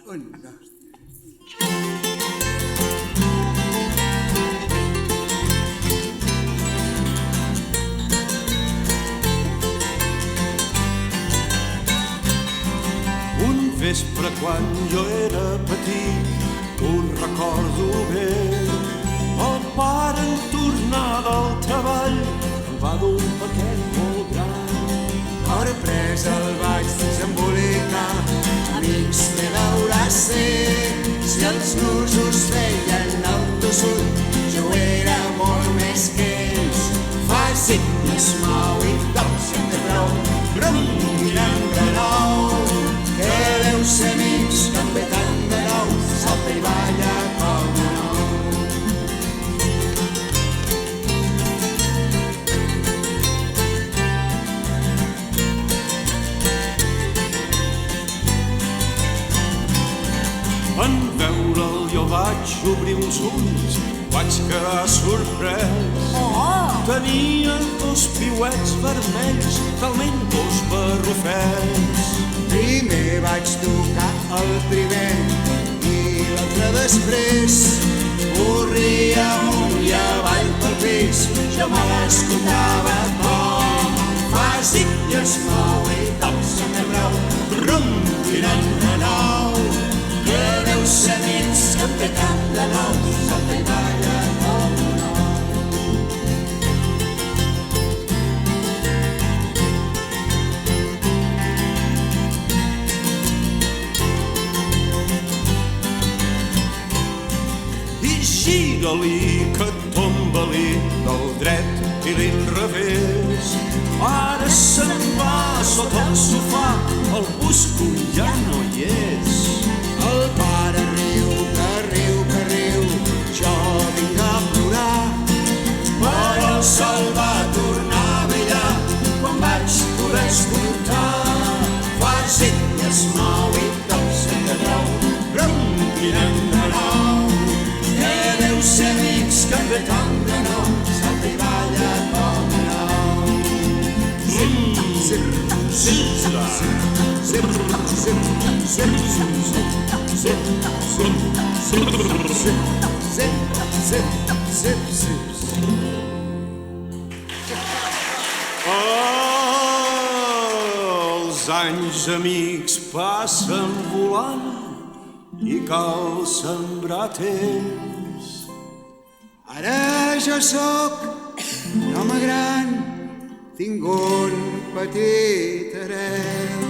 Un vespre quan jo era petit, ho recordo bé, el pare en tornar del treball em va dur un paquet molt gran. Hora presa el vaig desembolicar, amics me veuràs ser. Si els nusos feien el tossut, jo era molt més que ells. Fa cinc i es mou i tots en té prou, brum, mirant de nou. Que deu ser amics que em ve tant de nou, salta i balla com a nou. En veure'l jo vaig obrir uns ulls, vaig quedar sorprès. Tenia dos piuets vermells, talment dos barrufets. Primer vaig tocar el primer i l'altre després. Corria amunt i avall pel pis, jo me l'escoltava com fa zip i es mou i tot se'n té prou, rum, tirant de nou. Que deu ser amics que em ve tant de nou, salta i balla com un nou. I gira-li que tomba-li del dret i l'inrevés. Ara se'n va sota el sofà, el busco ja no hi és. El pare riu, que riu, que riu, jo vinc a plorar. Però el sol va tornar a brillar quan vaig poder escoltar. Fa zip i es mou i tot se'n té prou, brum, mirem de nou. Que deu ser amics que em ve tant de nou, salta i balla com a nou. Zip, zip, zip, zip, zip, zip, zip, zip, zip, Els anys, amics, passen volant i cal sembrar temps. Ara jo sóc un home gran, tinc un petit hereu.